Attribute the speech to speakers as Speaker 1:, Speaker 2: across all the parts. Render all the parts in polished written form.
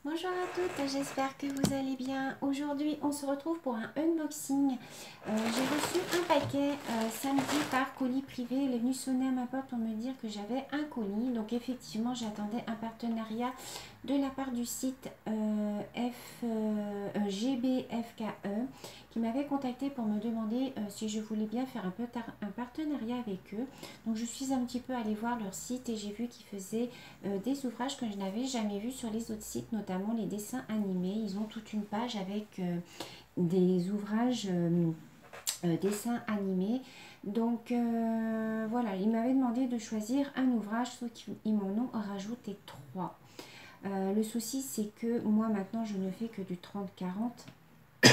Speaker 1: Bonjour à toutes, j'espère que vous allez bien. Aujourd'hui, on se retrouve pour un unboxing. J'ai reçu un paquet samedi par colis privé. Il est venu sonner à ma porte pour me dire que j'avais un colis. Donc effectivement, j'attendais un partenariat de la part du site GBFKE qui m'avait contacté pour me demander si je voulais bien faire un partenariat avec eux. Donc je suis un petit peu allée voir leur site et j'ai vu qu'ils faisaient des ouvrages que je n'avais jamais vus sur les autres sites, notamment les dessins animés. Ils ont toute une page avec des ouvrages dessins animés. Donc voilà, ils m'avaient demandé de choisir un ouvrage, sauf qu'ils m'en ont rajouté 3. Le souci, c'est que moi maintenant je ne fais que du 30-40.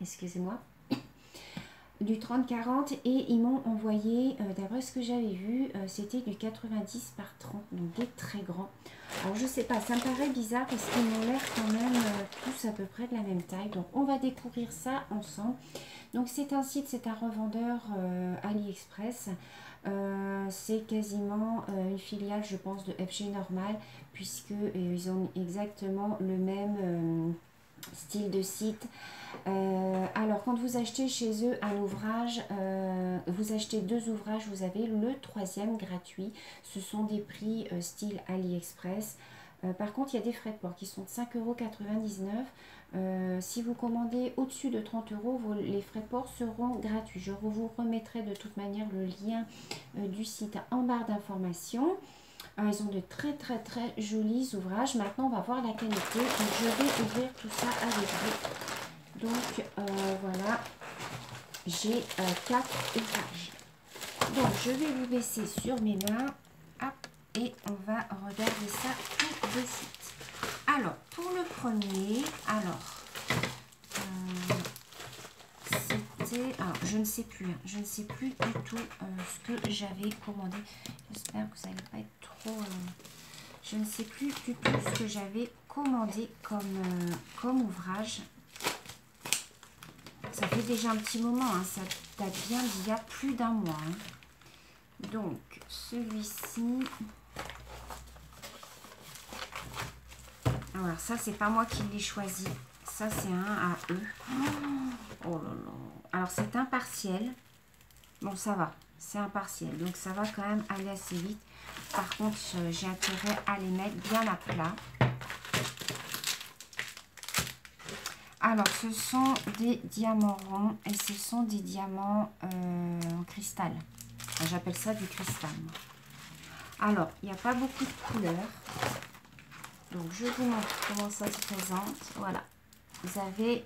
Speaker 1: Excusez-moi. Du 30-40 et ils m'ont envoyé, d'après ce que j'avais vu, c'était du 90 par 30, donc des très grands. Alors je sais pas, ça me paraît bizarre parce qu'ils m'ont l'air quand même tous à peu près de la même taille. Donc on va découvrir ça ensemble. Donc c'est un site, c'est un revendeur AliExpress. C'est quasiment une filiale, je pense, de FG Normal, puisque ils ont exactement le même style de site. Alors quand vous achetez chez eux un ouvrage, vous achetez 2 ouvrages, vous avez le 3e gratuit. Ce sont des prix style AliExpress. Par contre, il y a des frais de port qui sont de 5,99 €. Si vous commandez au-dessus de 30 €, les frais de port seront gratuits. Je vous remettrai de toute manière le lien du site en barre d'informations. Ils ont de très jolis ouvrages. Maintenant, on va voir la qualité. Donc, je vais ouvrir tout ça avec vous. Donc, voilà, j'ai 4 ouvrages. Donc, je vais vous baisser sur mes mains. Hop, et on va regarder ça tout de suite. Alors, pour le premier, c'était... Alors, je ne sais plus du tout ce que j'avais commandé. J'espère que ça n'allait pas être trop... je ne sais plus du tout ce que j'avais commandé comme ouvrage. Ça fait déjà un petit moment, hein, ça date bien d'il y a plus d'un mois. Hein. Donc, celui-ci... Alors, ça, c'est pas moi qui l'ai choisi. Ça, c'est un à eux. Oh là là. Alors, c'est un partiel. Bon, ça va. C'est un partiel. Donc, ça va quand même aller assez vite. Par contre, j'ai intérêt à les mettre bien à plat. Alors, ce sont des diamants ronds et ce sont des diamants en cristal. Enfin, j'appelle ça du cristal. Alors, il n'y a pas beaucoup de couleurs. Donc, je vous montre comment ça se présente. Voilà. Vous avez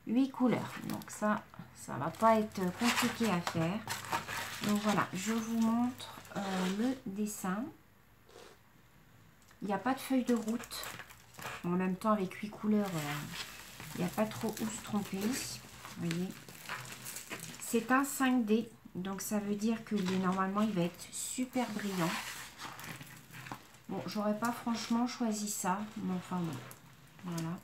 Speaker 1: 8 couleurs. Donc, ça ne va pas être compliqué à faire. Donc, voilà. Je vous montre le dessin. Il n'y a pas de feuille de route. En même temps, avec 8 couleurs... il n'y a pas trop où se tromper. Vous voyez. C'est un 5D. Donc, ça veut dire que normalement, il va être super brillant. Bon, j'aurais pas franchement choisi ça. Mais enfin, bon. Voilà.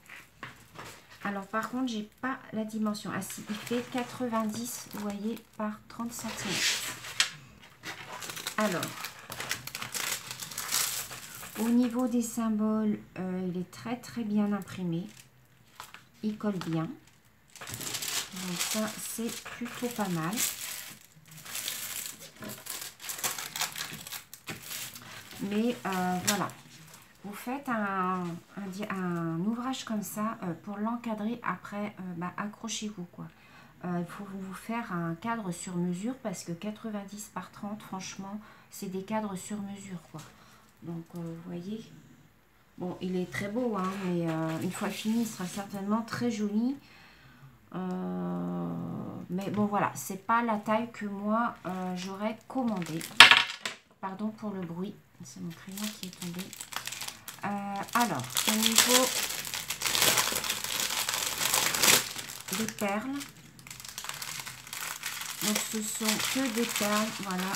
Speaker 1: Alors, par contre, j'ai pas la dimension. Ah, si, il fait 90, vous voyez, par 30 cm. Alors, au niveau des symboles, il est très bien imprimé. Il colle bien. Donc ça, c'est plutôt pas mal. Mais voilà. Vous faites un ouvrage comme ça pour l'encadrer après, accrochez-vous quoi. Il faut vous faire un cadre sur mesure parce que 90 par 30, franchement, c'est des cadres sur mesure quoi. Donc, vous voyez. Bon, il est très beau, hein, mais une fois fini, il sera certainement très joli. Mais bon, voilà, c'est pas la taille que moi, j'aurais commandé. Pardon pour le bruit, c'est mon crayon qui est tombé. Alors, au niveau des perles, donc ce sont que des perles, voilà,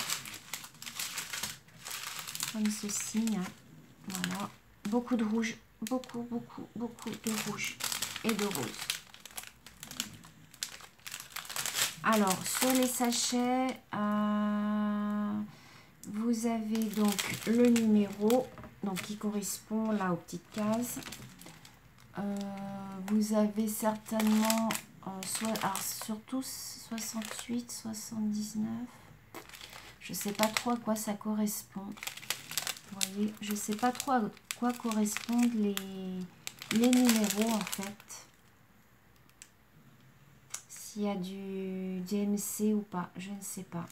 Speaker 1: comme ceci, hein. Voilà, beaucoup de rouge, beaucoup de rouge et de rose. Alors, sur les sachets, vous avez donc le numéro, donc qui correspond là aux petites cases. vous avez certainement, alors surtout 68, 79. Je sais pas trop à quoi ça correspond. Vous voyez, je sais pas trop à quoi correspondent les numéros en fait. S'il y a du DMC ou pas, je ne sais pas.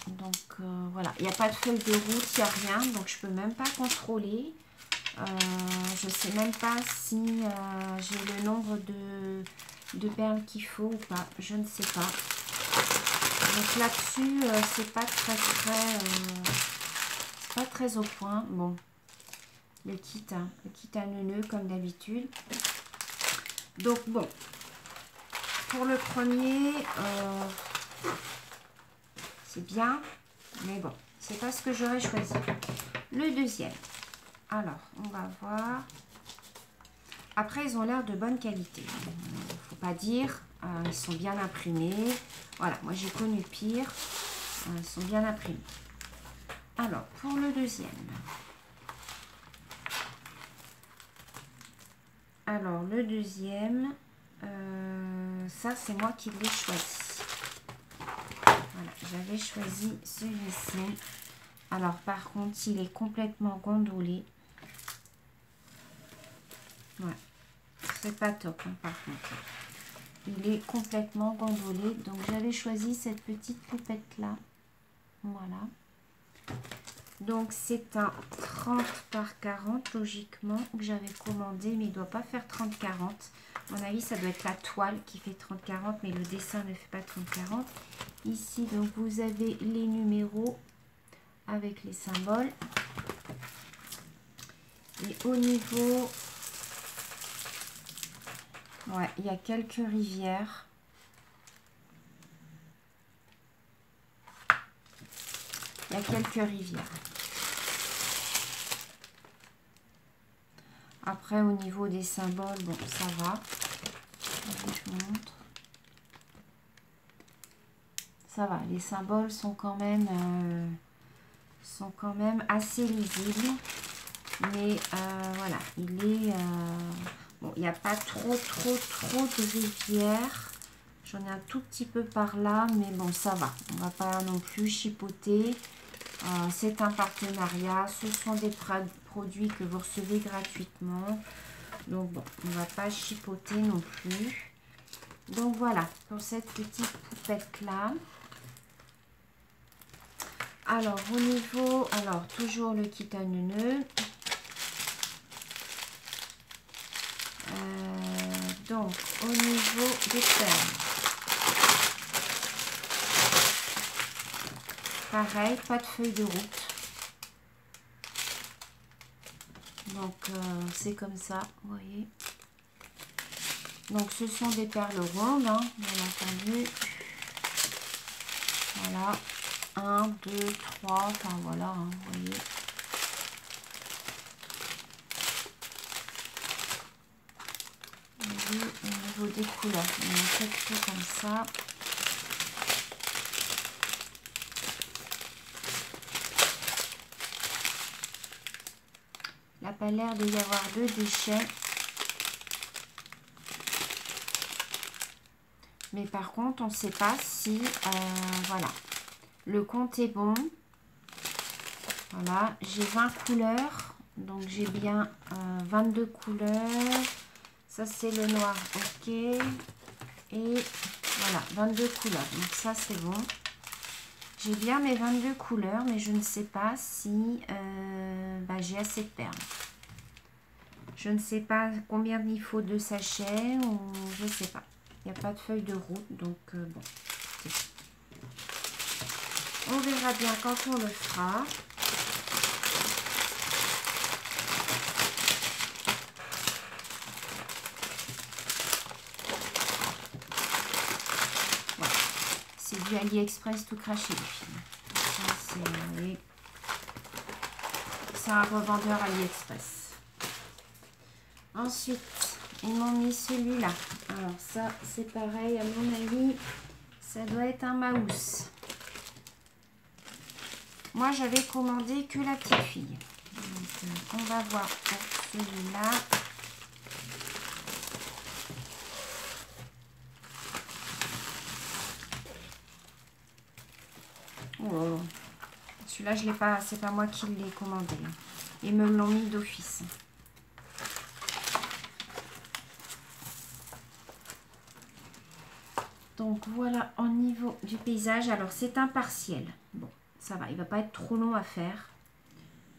Speaker 1: Donc voilà, il n'y a pas de feuille de route, il n'y a rien, donc je peux même pas contrôler. Je sais même pas si j'ai le nombre de perles qu'il faut ou pas, je ne sais pas. Donc là-dessus, c'est pas très au point. Bon, le kit à neuneux comme d'habitude. Donc bon, pour le premier, c'est bien, mais bon, c'est pas ce que j'aurais choisi. Le deuxième, alors on va voir. Après, ils ont l'air de bonne qualité. Faut pas dire, ils sont bien imprimés. Voilà, moi j'ai connu pire. Ils sont bien imprimés. Alors, pour le deuxième. Alors, le deuxième, ça c'est moi qui l'ai choisi. Voilà, j'avais choisi celui-ci. Alors, par contre, il est complètement gondolé. Ouais, c'est pas top, hein, par contre. Il est complètement gondolé. Donc, j'avais choisi cette petite poupette-là. Voilà. Donc, c'est un 30 par 40, logiquement, que j'avais commandé, mais il ne doit pas faire 30-40. À mon avis, ça doit être la toile qui fait 30-40, mais le dessin ne fait pas 30-40. Ici, donc, vous avez les numéros avec les symboles. Et au niveau... Ouais, il y a quelques rivières. Il y a quelques rivières. Après, au niveau des symboles, bon, ça va. Je vous montre. Ça va, les symboles sont quand même assez lisibles. Mais voilà, il est... bon, il n'y a pas trop de rivières. J'en ai un tout petit peu par là, mais bon, ça va. On ne va pas non plus chipoter. C'est un partenariat. Ce sont des produits que vous recevez gratuitement. Donc bon, on ne va pas chipoter non plus. Donc voilà, pour cette petite poupette-là. Alors, au niveau... Alors, toujours le kit à neuneux. Donc, au niveau des perles. Pareil, pas de feuille de route. Donc, c'est comme ça, vous voyez. Donc, ce sont des perles rondes, hein, bien entendu. Voilà. 1, 2, 3, enfin voilà, hein, vous voyez. Et au niveau des couleurs, on a quelque chose comme ça. Il n'a pas l'air de y avoir de déchets. Mais par contre, on ne sait pas si, voilà, le compte est bon. Voilà, j'ai 20 couleurs. Donc, j'ai bien 22 couleurs. Ça, c'est le noir, ok. Et voilà, 22 couleurs. Donc, ça, c'est bon. J'ai bien mes 22 couleurs, mais je ne sais pas si j'ai assez de perles. Je ne sais pas combien il faut de sachets, ou je ne sais pas. Il n'y a pas de feuille de route, donc bon. On verra bien quand on le fera. Voilà. C'est du AliExpress tout craché, les filles. C'est un revendeur AliExpress. Ensuite, ils m'ont mis celui-là. Alors ça, c'est pareil, à mon avis, ça doit être un mouse. Moi, j'avais commandé que la petite fille. Donc, on va voir pour celui-là. Celui-là, je l'ai pas, c'est pas moi qui l'ai commandé. Ils me l'ont mis d'office. Donc voilà, au niveau du paysage, alors c'est un partiel. Bon, ça va, il va pas être trop long à faire.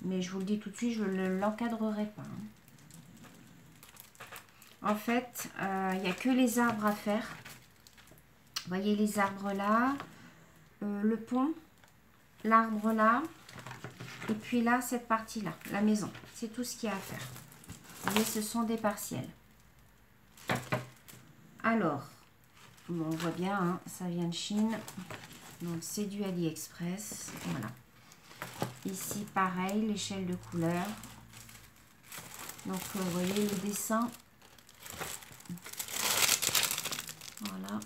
Speaker 1: Mais je vous le dis tout de suite, je ne l'encadrerai pas. En fait, il n'y a que les arbres à faire. Vous voyez les arbres là, le pont, l'arbre là, et puis là, cette partie-là, la maison. C'est tout ce qu'il y a à faire. Vous voyez, ce sont des partiels. Alors, bon, on voit bien, hein, ça vient de Chine. Donc, c'est du AliExpress. Voilà. Ici, pareil, l'échelle de couleur. Donc, vous voyez le dessin. Voilà.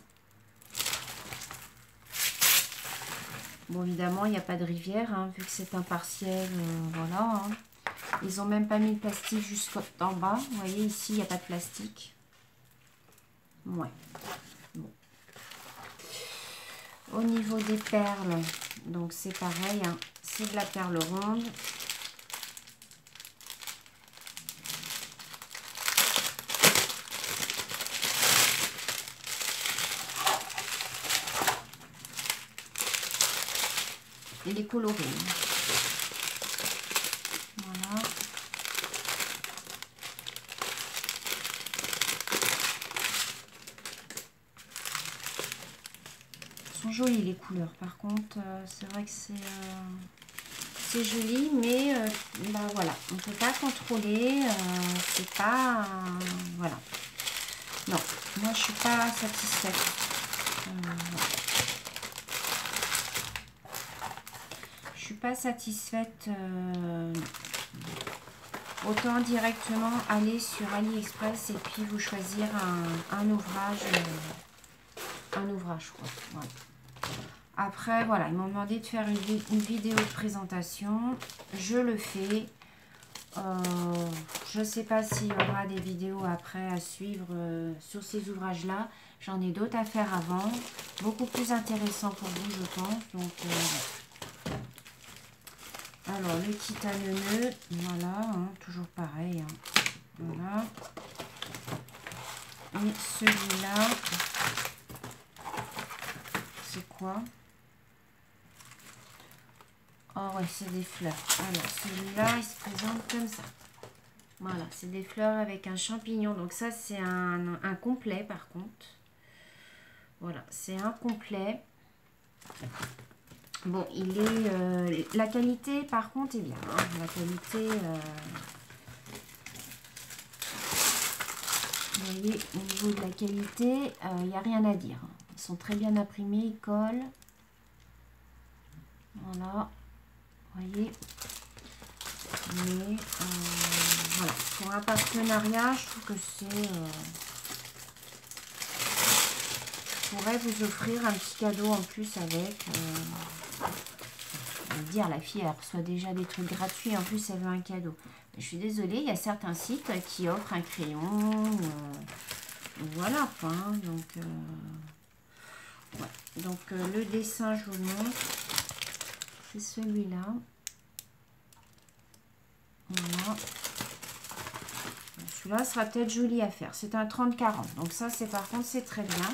Speaker 1: Bon, évidemment, il n'y a pas de rivière, hein, vu que c'est un partiel. Voilà. Hein. Ils n'ont même pas mis le plastique jusqu'en bas. Vous voyez, ici, il n'y a pas de plastique. Ouais. Bon. Au niveau des perles, donc c'est pareil. Hein, c'est de la perle ronde. Il est coloré. Voilà. Elles sont jolies les couleurs. Par contre, c'est vrai que c'est joli, mais bah voilà, on ne peut pas contrôler. C'est pas voilà. Non, moi je suis pas satisfaite. Je suis pas satisfaite. Autant directement aller sur AliExpress et puis vous choisir un ouvrage. Un ouvrage quoi. Voilà. Après voilà, ils m'ont demandé de faire une vidéo de présentation. Je le fais. Je ne sais pas s'il y aura des vidéos après à suivre sur ces ouvrages là. J'en ai d'autres à faire avant, beaucoup plus intéressant pour vous je pense. Donc alors le kit à nœud, voilà, hein, toujours pareil, hein, voilà. Et celui-là, c'est quoi? Oh ouais, c'est des fleurs. Alors celui-là, il se présente comme ça. Voilà, c'est des fleurs avec un champignon. Donc ça, c'est un complet par contre. Voilà, c'est un complet. Bon, il est... la qualité, par contre, est bien. Hein. La qualité... vous voyez, au niveau de la qualité, il n'y a rien à dire. Ils sont très bien imprimés, ils collent. Voilà. Vous voyez. Mais, voilà. Pour un partenariat, je trouve que c'est... pourrait vous offrir un petit cadeau en plus avec... je vais dire, la fille, elle reçoit déjà des trucs gratuits. En plus, elle veut un cadeau. Je suis désolée, il y a certains sites qui offrent un crayon. Voilà, quoi. Hein, donc, ouais. Donc le dessin, je vous le montre. C'est celui-là. Voilà. Celui-là sera peut-être joli à faire. C'est un 30-40. Donc ça, c'est par contre, c'est très bien.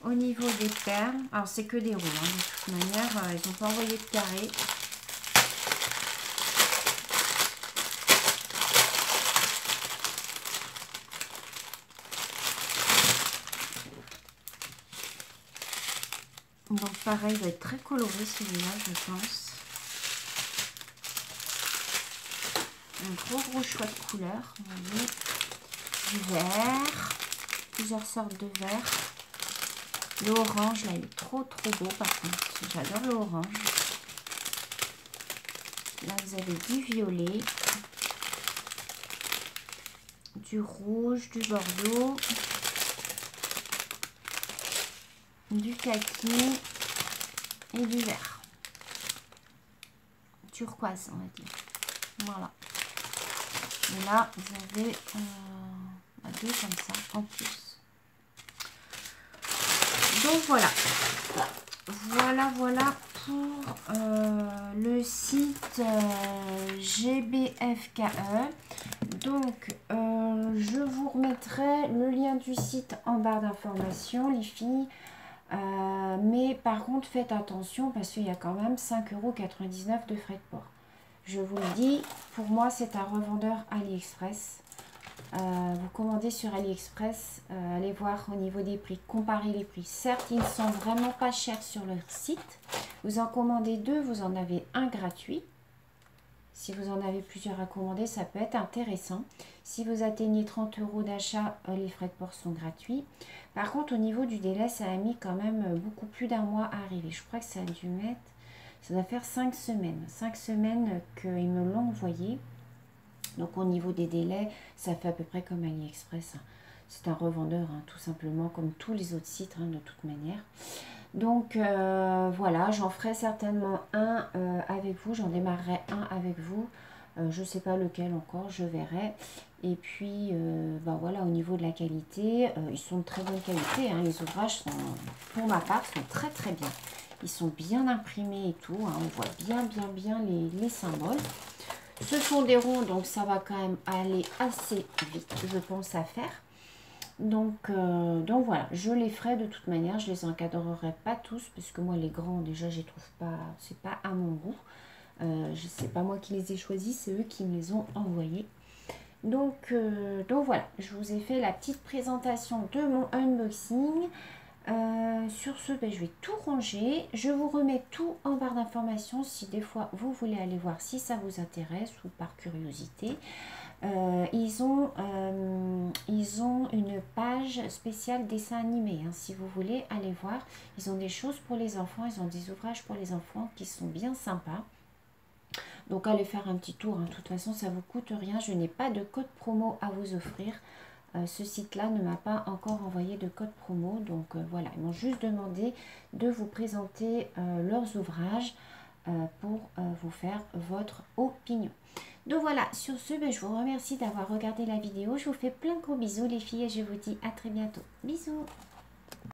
Speaker 1: Au niveau des perles, alors c'est que des roues. Hein, de toute manière, ils n'ont pas envoyé de carré. Donc pareil, il va être très coloré celui-là, je pense. Un gros choix de couleurs. Vous voyez, du vert, plusieurs sortes de vert. L'orange, là, il est trop beau par contre. J'adore l'orange. Là, vous avez du violet, du rouge, du bordeaux, du kaki et du vert. Turquoise, on va dire. Voilà. Et là, vous avez deux comme ça en plus. Donc voilà. Voilà pour le site GBFKE. Donc, je vous remettrai le lien du site en barre d'informations, les filles. Mais par contre, faites attention parce qu'il y a quand même 5,99 € de frais de port. Je vous le dis, pour moi, c'est un revendeur AliExpress. Vous commandez sur AliExpress, allez voir au niveau des prix, comparez les prix. Certes, ils ne sont vraiment pas chers sur leur site. Vous en commandez 2, vous en avez un gratuit. Si vous en avez plusieurs à commander, ça peut être intéressant. Si vous atteignez 30 € d'achat, les frais de port sont gratuits. Par contre, au niveau du délai, ça a mis quand même beaucoup plus d'1 mois à arriver. Je crois que ça a dû mettre, ça doit faire 5 semaines. 5 semaines qu'ils me l'ont envoyé. Donc au niveau des délais, ça fait à peu près comme AliExpress. C'est un revendeur, tout simplement, comme tous les autres sites, de toute manière. Donc voilà, j'en ferai certainement un avec vous. J'en démarrerai un avec vous. Je ne sais pas lequel encore, je verrai. Et puis, voilà, au niveau de la qualité, ils sont de très bonne qualité. Les ouvrages, sont, pour ma part, sont très très bien. Ils sont bien imprimés et tout. On voit bien les symboles. Ce sont des ronds, donc ça va quand même aller assez vite, je pense, à faire. Donc voilà, je les ferai de toute manière. Je les encadrerai pas tous, parce que moi, les grands, déjà, je les trouve pas, c'est pas à mon goût. C'est pas moi qui les ai choisis, c'est eux qui me les ont envoyés. Donc voilà, je vous ai fait la petite présentation de mon unboxing. Sur ce, je vais tout ranger. Je vous remets tout en barre d'informations si des fois vous voulez aller voir si ça vous intéresse ou par curiosité. Ils ont une page spéciale dessin animé. Si vous voulez aller voir, ils ont des choses pour les enfants. Ils ont des ouvrages pour les enfants qui sont bien sympas. Donc allez faire un petit tour. De toute façon, ça vous coûte rien. Je n'ai pas de code promo à vous offrir. Ce site-là ne m'a pas encore envoyé de code promo. Donc voilà, ils m'ont juste demandé de vous présenter leurs ouvrages pour vous faire votre opinion. Donc voilà, sur ce, je vous remercie d'avoir regardé la vidéo. Je vous fais plein de gros bisous les filles et je vous dis à très bientôt. Bisous!